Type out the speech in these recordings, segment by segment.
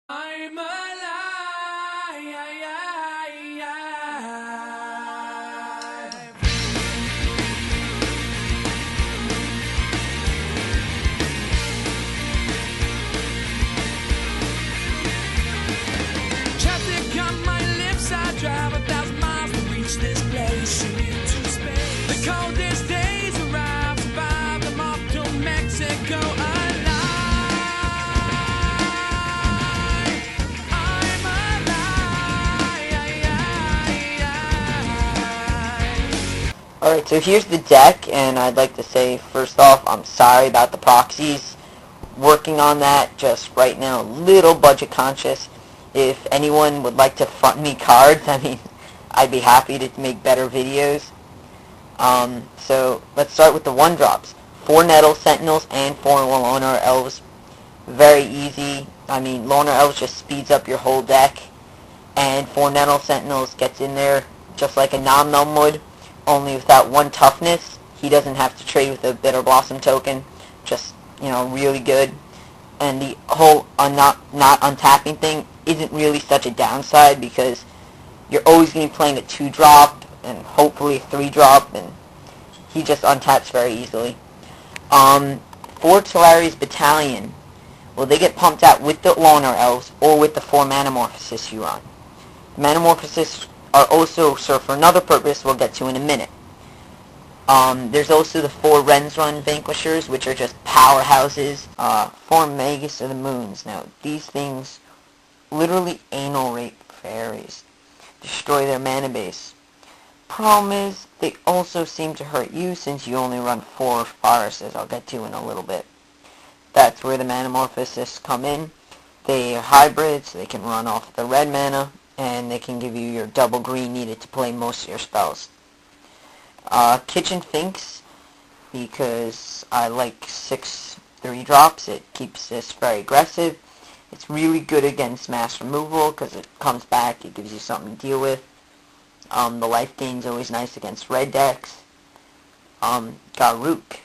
I'm alive. Traffic on my lips, I drive 1,000 miles to reach this place into space. The coldest days arrive, survive them off to Mexico alive. I'm alive. Alright, so here's the deck, and I'd like to say, first off, I'm sorry about the proxies. Working on that just right now, a little budget conscious. If anyone would like to front me cards, I mean, I'd be happy to make better videos. So let's start with the 1-drops. 4 nettle sentinels and 4 llanowar elves. Very easy. I mean, llanowar elves just speeds up your whole deck, and 4 nettle sentinels gets in there just like a nom-nom would, only without 1 toughness. He doesn't have to trade with a bitter blossom token. Just, you know, really good. And the whole not untapping thing isn't really such a downside, because you're always going to be playing a 2-drop and hopefully a 3-drop, and he just untaps very easily. 4 Talara's battalion. Well, they get pumped out with the llanowar elves or with the 4 manamorphoses you run. Manamorphoses are also served for another purpose we'll get to in a minute. There's also the 4 wrens run vanquishers, which are just powerhouses. 4 magus of the moons. Now, these things literally anal rape fairies. Destroy their mana base. Problem is, they also seem to hurt you since you only run 4 viruses, I'll get to in a little bit. That's where the manamorphoses come in. They are hybrids, they can run off the red mana, and they can give you your double green needed to play most of your spells. Kitchen finks, because I like 6 3-drops. It keeps this very aggressive. It's really good against mass removal because it comes back, it gives you something to deal with. The life gain's always nice against red decks. Garruk.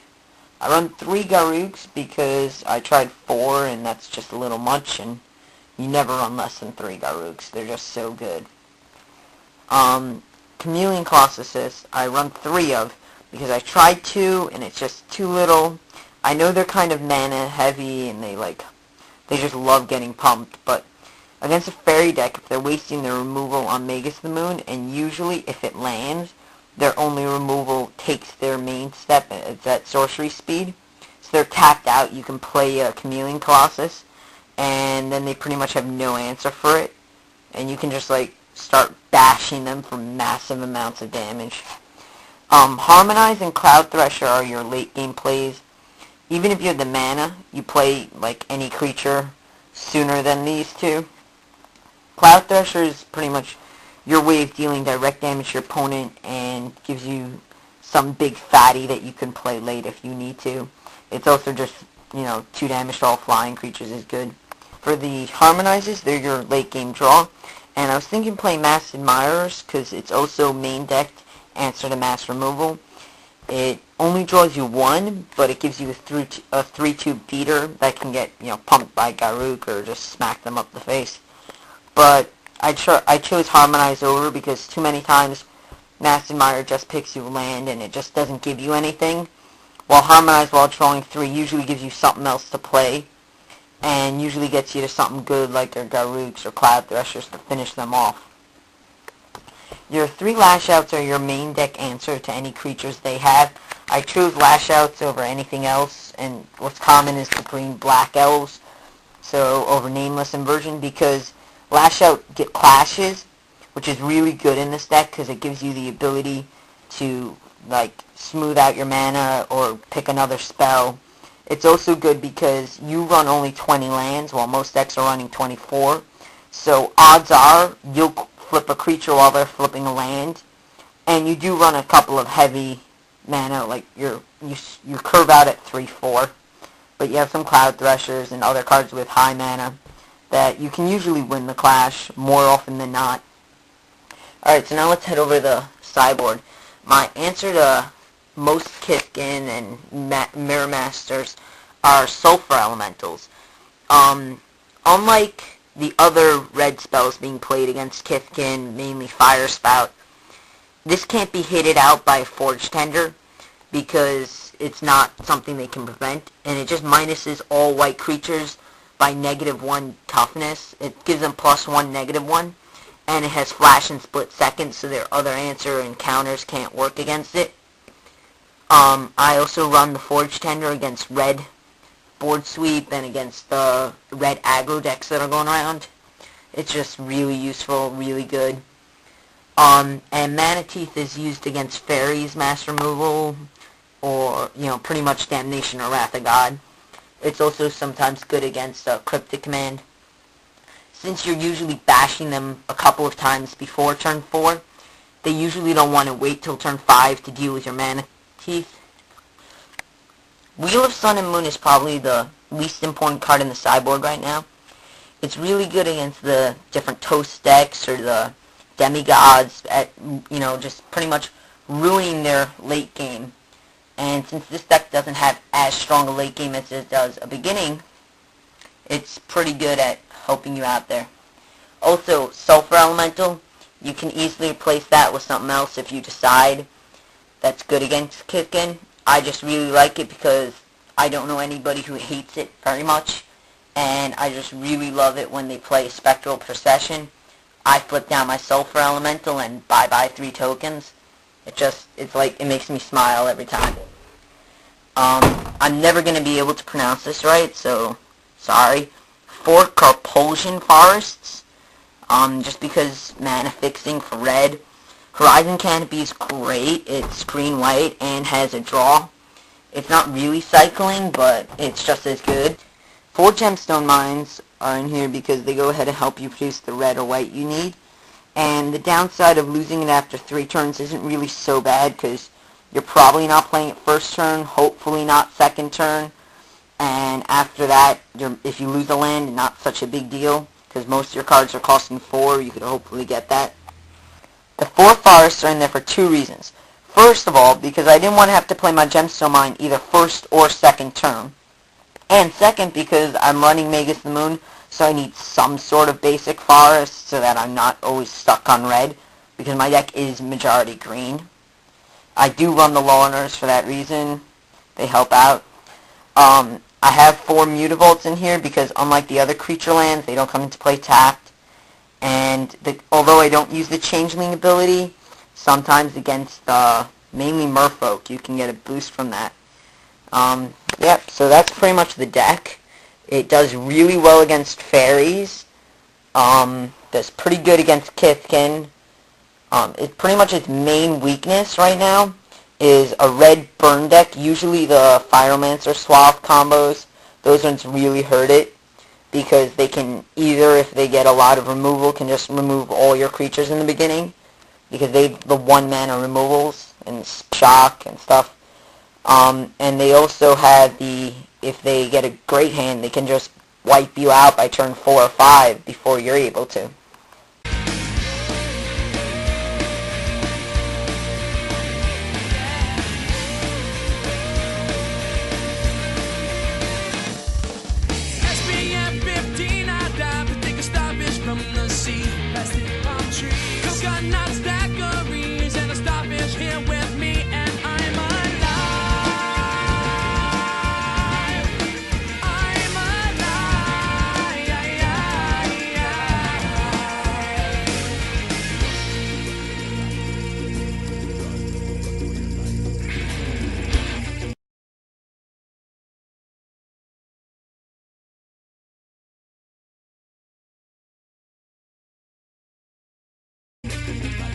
I run 3 garruks because I tried 4 and that's just a little much, and you never run less than 3 garruks. They're just so good. Chameleon colossuses I run 3 of because I tried 2 and it's just too little. I know they're kind of mana heavy and they just love getting pumped, but against a fairy deck, if they're wasting their removal on Magus of the Moon, and usually if it lands, their only removal takes their main step, it's at sorcery speed, so they're tapped out, you can play a Chameleon Colossus, and then they pretty much have no answer for it, and you can just like start bashing them for massive amounts of damage. Harmonize and Cloudthresher are your late game plays. Even if you have the mana, you play like any creature sooner than these two. Cloudthresher is pretty much your way of dealing direct damage to your opponent and gives you some big fatty that you can play late if you need to. It's also just, 2 damage to all flying creatures is good. For the Harmonizes, they're your late game draw. And I was thinking playing Mass Admirers because it's also main decked answer to mass removal. It only draws you 1, but it gives you a 3-2 beater that can get, pumped by Garruk or just smack them up the face. But I chose Harmonize over because too many times Mass Admirer just picks you land and it just doesn't give you anything. While Harmonize, while drawing 3, usually gives you something else to play and usually gets you to something good like their Garruks or Cloudthreshers to finish them off. Your 3 Lash Outs are your main deck answer to any creatures they have. I chose Lash Outs over anything else, and what's common is the green-black elves, so over Nameless Inversion, because Lash Out get clashes, which is really good in this deck because it gives you the ability to smooth out your mana or pick another spell. It's also good because you run only 20 lands while most decks are running 24. So odds are you'll flip a creature while they're flipping a land. And you do run a couple of heavy mana, like you curve out at 3-4. But you have some Cloudthreshers and other cards with high mana that you can usually win the clash more often than not. Alright, so now let's head over to the sideboard. My answer to most Kithkin and Mirror Masters are sulfur elementals. Unlike the other red spells being played against Kithkin, mainly Fire Spout. This can't be hitted out by Forge Tender because it's not something they can prevent, and it just minuses all white creatures by -1 toughness. It gives them +1, -1, and it has flash and split second, so their other answer and counters can't work against it. I also run the Forge Tender against red board sweep and against the red aggro decks that are going around. It's just really useful, really good. And Mana Teeth is used against fairies, mass removal, or, pretty much Damnation or Wrath of God. It's also sometimes good against Cryptic Command. Since you're usually bashing them a couple of times before turn 4, they usually don't want to wait till turn 5 to deal with your Mana Teeth. Wheel of Sun and Moon is probably the least important card in the sideboard right now. It's really good against the different Toast decks or the demigods at, just pretty much ruining their late game. And since this deck doesn't have as strong a late game as it does a beginning, it's pretty good at helping you out there. Also, Sulfur Elemental, you can easily replace that with something else if you decide that's good against Kithkin. I just really like it because I don't know anybody who hates it very much, and I just really love it when they play Spectral Procession. I flip down my Sulfur Elemental and bye-bye 3 tokens. It makes me smile every time. I'm never going to be able to pronounce this right, so sorry. 4 Karplusan Forests, just because mana fixing for red. Horizon Canopy is great. It's green-white and has a draw. It's not really cycling, but it's just as good. 4 Gemstone Mines are in here because they go ahead and help you produce the red or white you need. And the downside of losing it after 3 turns isn't really so bad because you're probably not playing it first turn, hopefully not second turn. And after that, if you lose a land, not such a big deal because most of your cards are costing 4. You could hopefully get that. The 4 forests are in there for 2 reasons. First of all, because I didn't want to have to play my Gemstone Mine either first or second turn. And second, because I'm running Magus the Moon, so I need some sort of basic forest so that I'm not always stuck on red, because my deck is majority green. I do run the Loners for that reason. They help out. I have 4 mutavaults in here because unlike the other creature lands, they don't come into play tapped. And although I don't use the Changeling ability, sometimes against mainly Merfolk, you can get a boost from that. Yep, so that's pretty much the deck. It does really well against fairies. Does pretty good against Kithkin. It's pretty much its main weakness right now is a red burn deck. Usually the Pyromancer Swath combos, those ones really hurt it. Because they can either, if they get a lot of removal, can just remove all your creatures in the beginning. Because they have the 1 mana removals and shock and stuff. And they also have if they get a great hand, they can just wipe you out by turn 4 or 5 before you're able to. Coconuts, daiquiris, and a starfish here with me, and I'm alive. I'm alive.